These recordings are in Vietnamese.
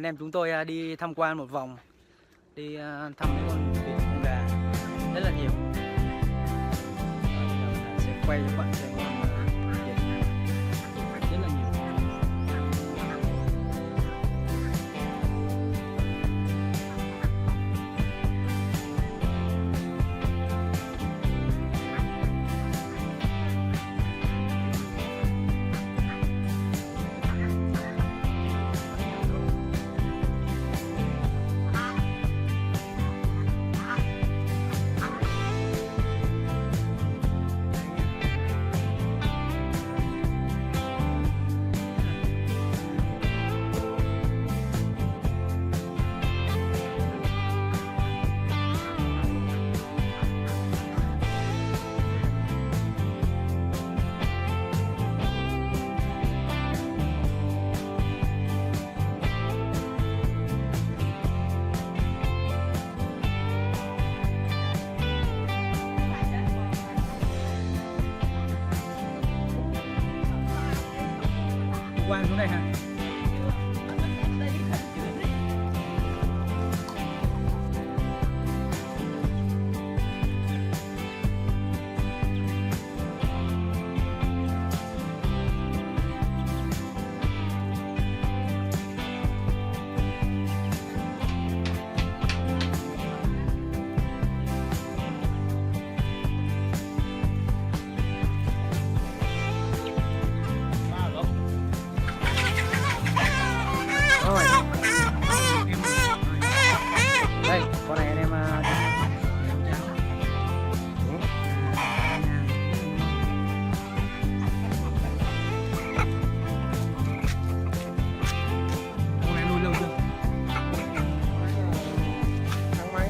anh em chúng tôi đi tham quan một vòng, đi thăm những con vịt con gà rất là nhiều. Sẽ quay cho các bạn xem rất là nhiều. Quan xuống đây hả? Đây, con này anh em cháo. Con này nuôi lâu chưa? Tháng mấy?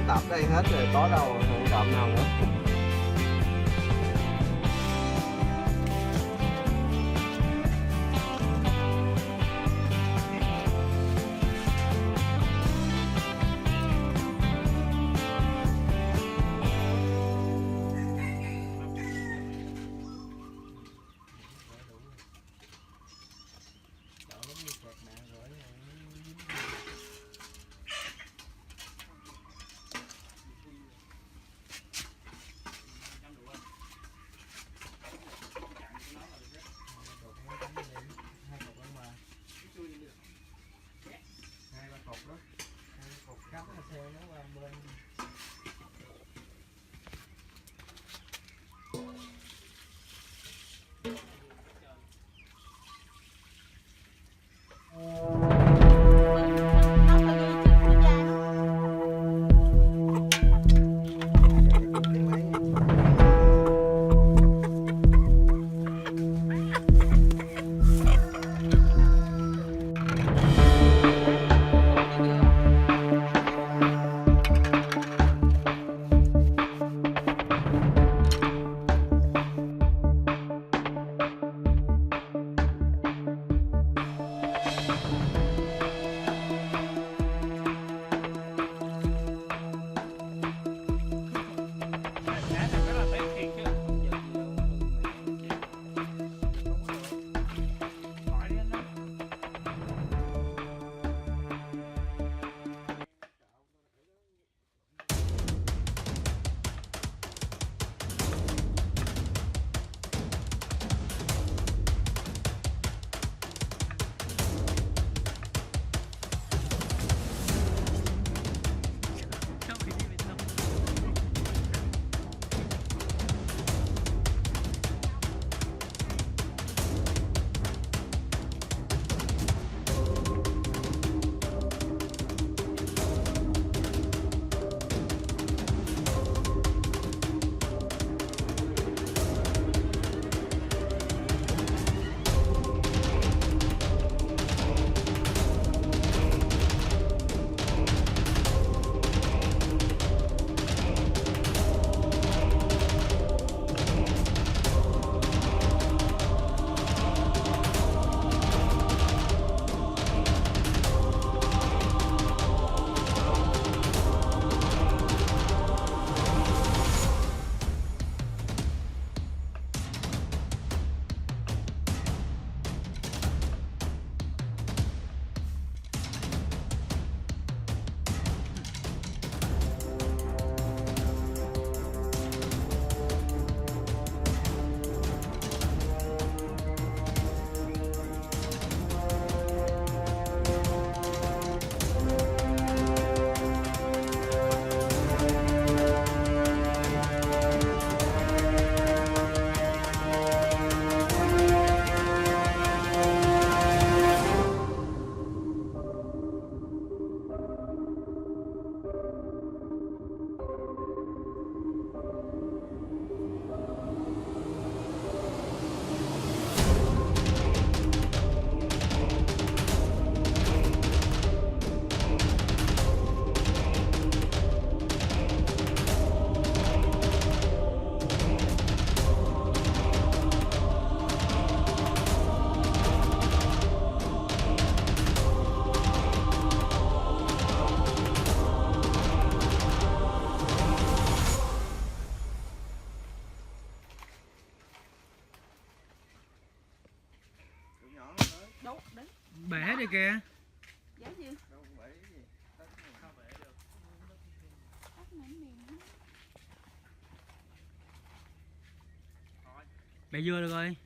Tập đây hết rồi, có đâu hạng trộm nào nữa. Đâu, đấy. Bể hết đi kìa. Giá gì? Đâu bể gì. Sao bể được? Tắt nến miền. Bể dưa được rồi.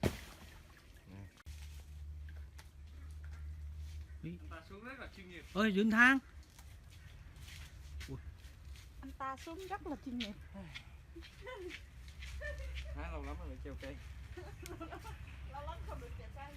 Anh ta xuống rất là chuyên nghiệp. Ơi dưỡng thang. Anh ta xuống rất là chuyên nghiệp. Há lâu lắm rồi treo cây. Lâu lắm không được trèo cây.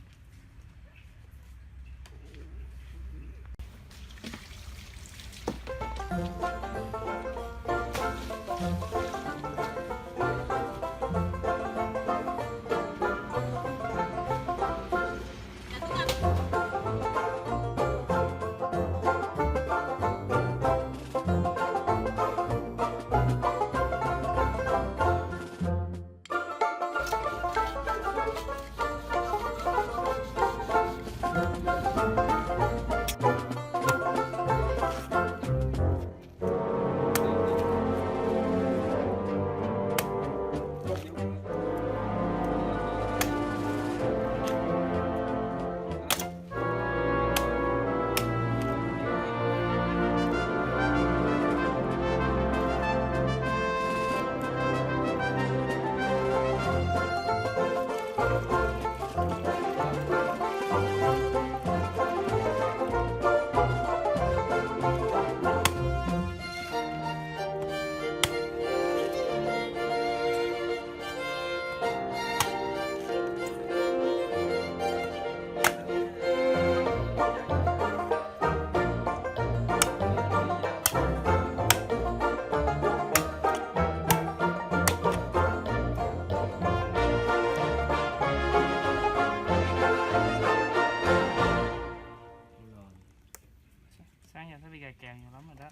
Sáng giờ thấy đi gài kèo nhiều lắm rồi đó.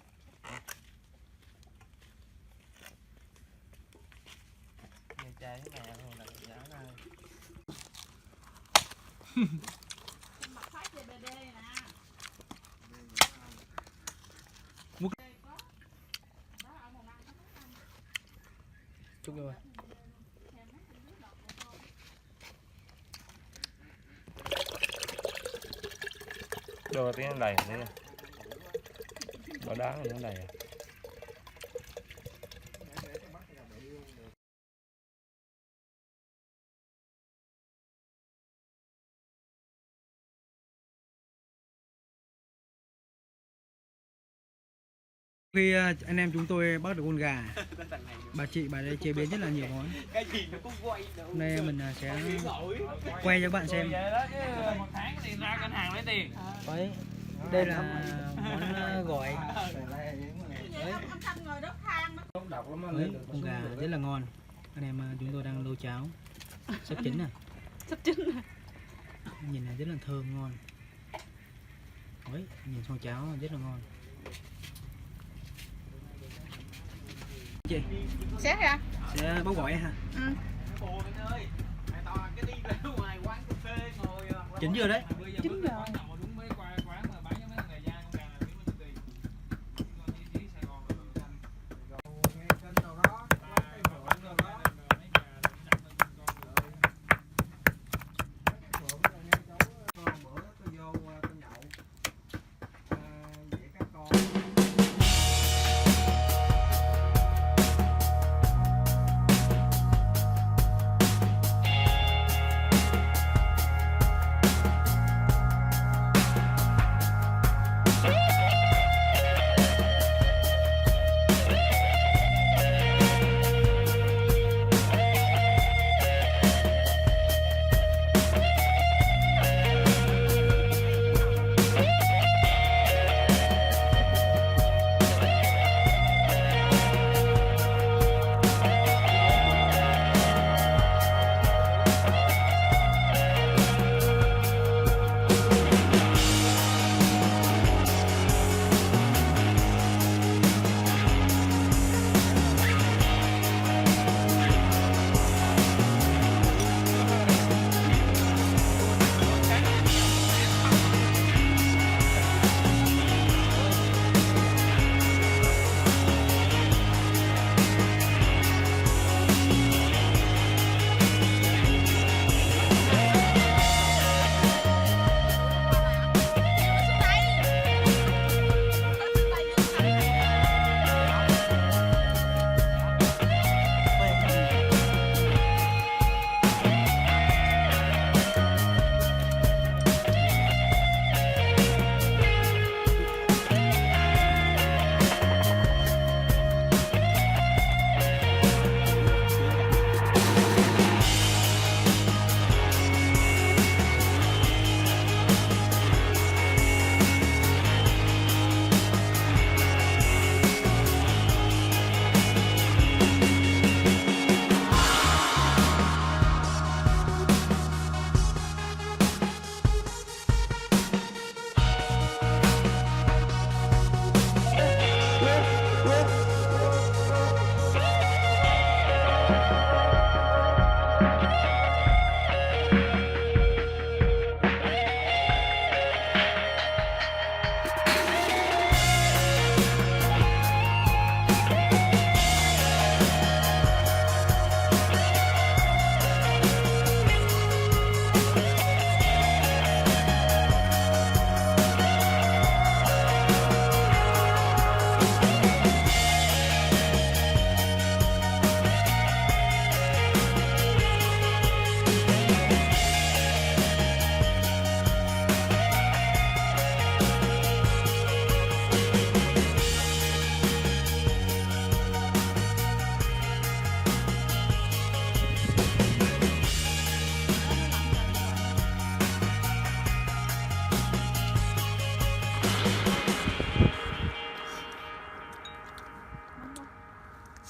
Gài chai thế nào rồi là giả ra. Mặt phát về BD nè. Chúc rồi. Đưa tiếng đầy đi. Bỏ đá nó đầy. Khi anh em chúng tôi bắt được con gà, bà chị bà đây chế biến rất là nhiều món. Cái gì nó cũng quay đâu. Hôm nay mình sẽ quay cho các bạn xem. Một tháng thì ra ngân hàng lấy tiền. Đấy, đây là món gỏi. Vậy ông Thanh ngồi đốt than đó. Độc lắm Đấy, con gà rất là ngon. Anh em chúng tôi đang nấu cháo sắp chín này. Sắp chín rồi. Nhìn này rất là thơm ngon. Đấy, nhìn con cháo rất là ngon. Chị Xé ra. sẽ bóc gỏi ha. Ừ. Chín chưa đấy? Chín rồi.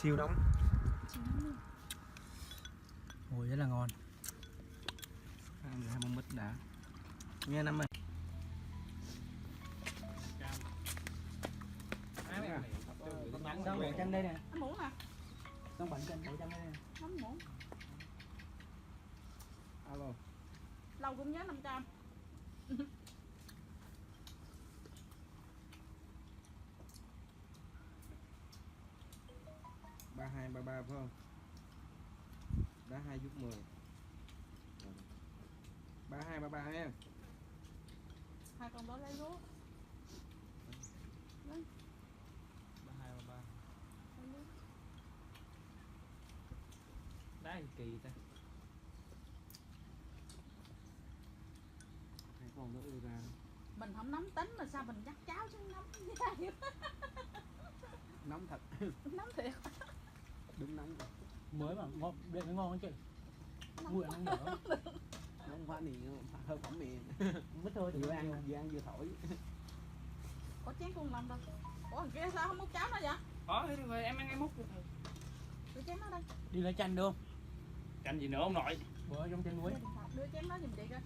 Siêu nóng. Mùi rất là ngon. Ăn hai món mít đã. Nghe năm ơi. Xong bộ Chân đây nè. Nó muỗng hả? Xong bệnh Chân bộ Chân đây nè. Nóng muỗng. Alo. Lâu cũng nhớ 500. 3233 phải không? Đá 2 giúp 10. 3233 ha. Hai con đó lấy lúa. Lấy. 3233. Lấy lúa. Đá gì kỳ ta. Hai con đó đưa ra. Mình không nóng tính mà sao mình dắt cháo chứ nóng như vậy. Nóng thật. Nóng thiệt. Đúng nóng rồi. Mới mà ngon, đây mới ngon hơn chứ. Mùi ăn không đỡ. Nóng quá nì, hơi phẩm miệng. Mít thôi Vừa ăn vừa thổi. Có chén con lòng đâu. Ủa thằng kia sao không múc cháo nữa vậy? Thế được rồi, em ăn em múc. Đưa chén nó đây. Đi lấy chanh được không? Chanh gì nữa ông nội? Bữa trong chân muối. Đưa chén đó giùm chị coi.